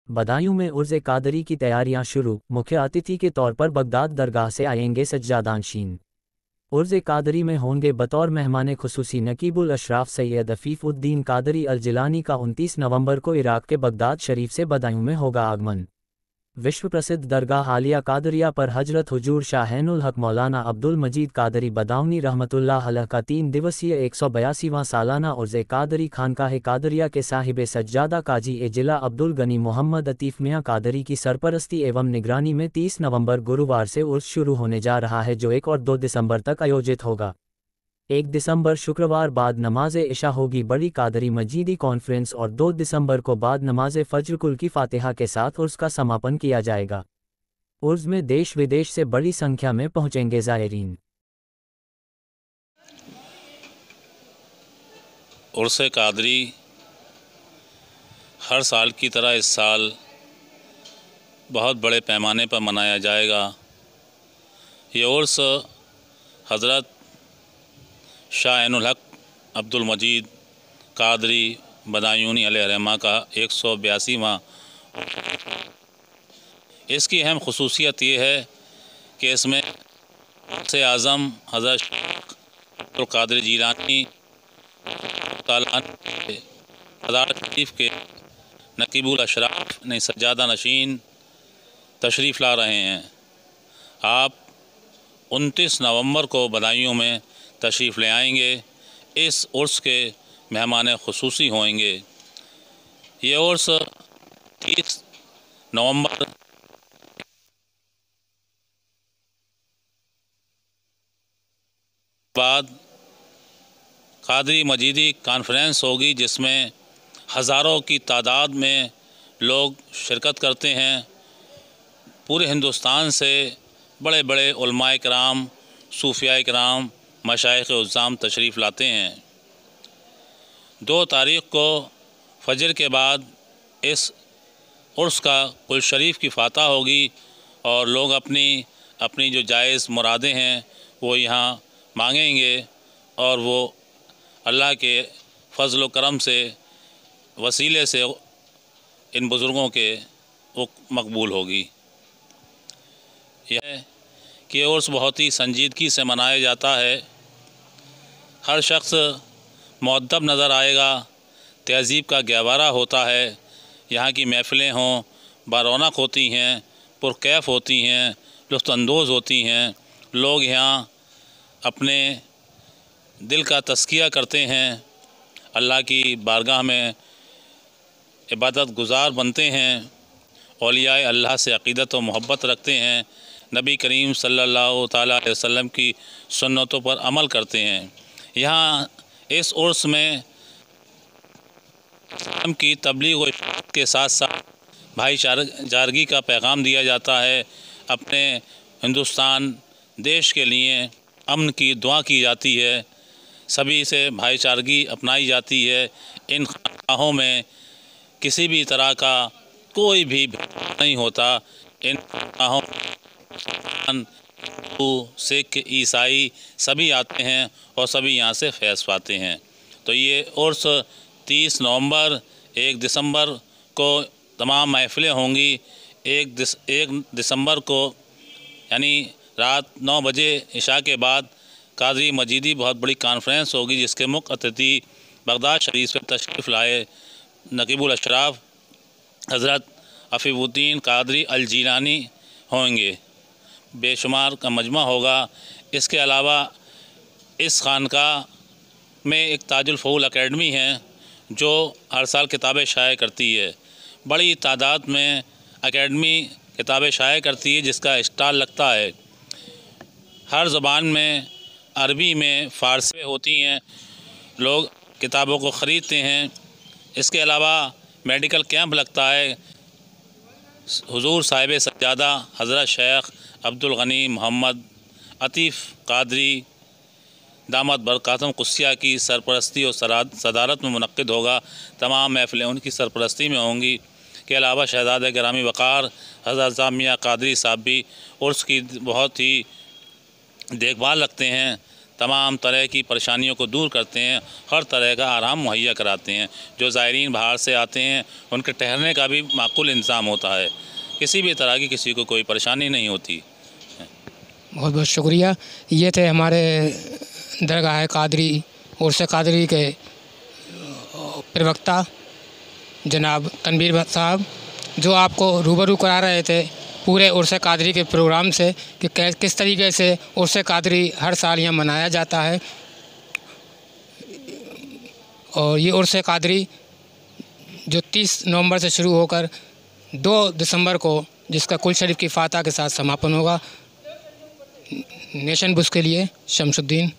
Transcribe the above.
बदायूं में उर्ज़ कादरी की तैयारियां शुरू। मुख्य अतिथि के तौर पर बगदाद दरगाह से आएंगे सज्जादानशीन। उर्ज़ कादरी में होंगे बतौर मेहमान खुसूसी नकीबुल अशराफ सैयद अफ़ीफ़-उद-दीन कादरी अल जिलानी का 29 नवंबर को इराक़ के बगदाद शरीफ से बदायूं में होगा आगमन। विश्व प्रसिद्ध दरगाह आलिया कादरिया पर हजरत हुजूर शाहीनुल हक मौलाना अब्दुल मजीद कादरी बदाऊनी रहमतुल्लाह अलैह का 3 दिवसीय 182वां सालाना उर्ज़ कादरी खानकाह कादरिया के साहिब सज्जादा काजी ए जिला अब्दुल गनी मोहम्मद अतीफ़ मियाँ कादरी की सरपरस्ती एवं निगरानी में 30 नवंबर गुरुवार से उर्स शुरू होने जा रहा है, जो 1 और 2 दिसंबर तक आयोजित होगा। 1 दिसंबर शुक्रवार बाद नमाज इशा होगी बड़ी कादरी मजीदी कॉन्फ्रेंस और 2 दिसंबर को बाद नमाज फज्र कुल की फातिहा के साथ उर्स का समापन किया जाएगा। उर्स में देश विदेश से बड़ी संख्या में पहुंचेंगे ज़ायरीन। उर्स कादरी हर साल की तरह इस साल बहुत बड़े पैमाने पर मनाया जाएगा। ये उर्स हज़रत शाहीनुल हक अब्दुल मजीद कादरी बदायूनी अलैहिर्रहमा का 182वां। इसकी अहम खुसूसियत ये है कि इसमें से आज़म हज़रत अब्दुल कादिर जिलानी मज़ार शरीफ के नकीबुल अशराफ ने सज्जादा नशीन तशरीफ़ ला रहे हैं। आप 29 नवंबर को बदायूं में तशरीफ़ ले आएंगे। इस उर्स के मेहमान खुसूसी होंगे। ये उर्स 30 नवंबर बाद कादरी मजीदी कॉन्फ्रेंस होगी, जिसमें हज़ारों की तादाद में लोग शिरकत करते हैं। पूरे हिंदुस्तान से बड़े बड़े उलमाए किराम, सूफियाए किराम, मशाइख़ उज़्ज़ाम तशरीफ़ लाते हैं। 2 तारीख़ को फजर के बाद इस उर्स का कुल शरीफ की फ़ातह होगी और लोग अपनी अपनी जो जायज़ मुरादें हैं वो यहाँ मांगेंगे और वो अल्लाह के फ़ज़ल व करम से वसीले से इन बुज़ुर्गों के वो मकबूल होगी। यह कि उर्स बहुत ही संजीदगी से मनाया जाता है। हर शख्स मुअद्दब नज़र आएगा, तहज़ीब का गहवारा होता है। यहाँ की महफ़िलें हों बारौनक होती हैं, पुरकैफ़ होती हैं, लुत्फ़अंदोज़ होती हैं। लोग यहाँ अपने दिल का तज़किया करते हैं, अल्लाह की बारगाह में इबादत गुज़ार बनते हैं, औलियाए अल्लाह से अक़ीदत व मोहब्बत रखते हैं, नबी करीम सल्लल्लाहु तआला अलैहि वसल्लम की सुन्नतों पर अमल करते हैं। यहाँ इस उर्स में इस्लाम की तबलीग व इशाअत के साथ साथ भाईचारगी का पैगाम दिया जाता है। अपने हिंदुस्तान देश के लिए अमन की दुआ की जाती है, सभी से भाईचारगी अपनाई जाती है। इन खानकाहों में किसी भी तरह का कोई भी भेदभाव नहीं होता। इन खानकाहों हिंदू, सिख, ईसाई सभी आते हैं और सभी यहाँ से फैज़ पाते हैं। तो ये उर्स 30 नवंबर 1 दिसंबर को तमाम महफ़िलें होंगी। 1 दिसंबर को यानी रात 9 बजे इशा के बाद कादरी मजीदी बहुत बड़ी कॉन्फ्रेंस होगी, जिसके मुख्य अतिथि बगदाद शरीफ से तशरीफ़ लाए नकीबुल अशराफ हज़रत अफ़ीफ़-उद-दीन कादरी अल जिलानी होंगे। बेशुमार का मजमा होगा। इसके अलावा इस खानकाह में एक ताजुल फ़ऊल अकेडमी है जो हर साल किताबें शाया करती है। बड़ी तादाद में अकेडमी किताबें शाया करती है, जिसका स्टॉल लगता है। हर ज़बान में, अरबी में, फ़ारसी में होती हैं। लोग किताबों को ख़रीदते हैं। इसके अलावा मेडिकल कैंप लगता है। हुज़ूर साहिब सज्जादा हज़रत शेख अब्दुल गनी मोहम्मद अतीफ़ कादरी दामद बरकातुहुम क़ुद्सिया की सरपरस्ती और सदारत में मुनक़्क़िद होगा। तमाम महफ़िलें उनकी सरपरस्ती में होंगी। के अलावा शहज़ादा गिरामी वक़ार हज़रत जामिया कादरी साहब भी उर्स की बहुत ही देखभाल रखते हैं। तमाम तरह की परेशानियों को दूर करते हैं, हर तरह का आराम मुहैया कराते हैं। जो ज़ायरीन बाहर से आते हैं उनके ठहरने का भी माकूल इंतज़ाम होता है, किसी भी तरह की किसी को कोई परेशानी नहीं होती। बहुत बहुत शुक्रिया। ये थे हमारे दरगाह कादरी उर्स कादरी के प्रवक्ता जनाब तनवीर साहब, जो आपको रूबरू करा रहे थे पूरे उर्स कादरी के प्रोग्राम से कि किस तरीके से उर्स कादरी हर साल यहाँ मनाया जाता है। और ये उर्स कादरी जो 30 नवंबर से शुरू होकर 2 दिसंबर को, जिसका कुल शरीफ की फातह के साथ समापन होगा। नेशन बुस के लिए शमसुद्दीन।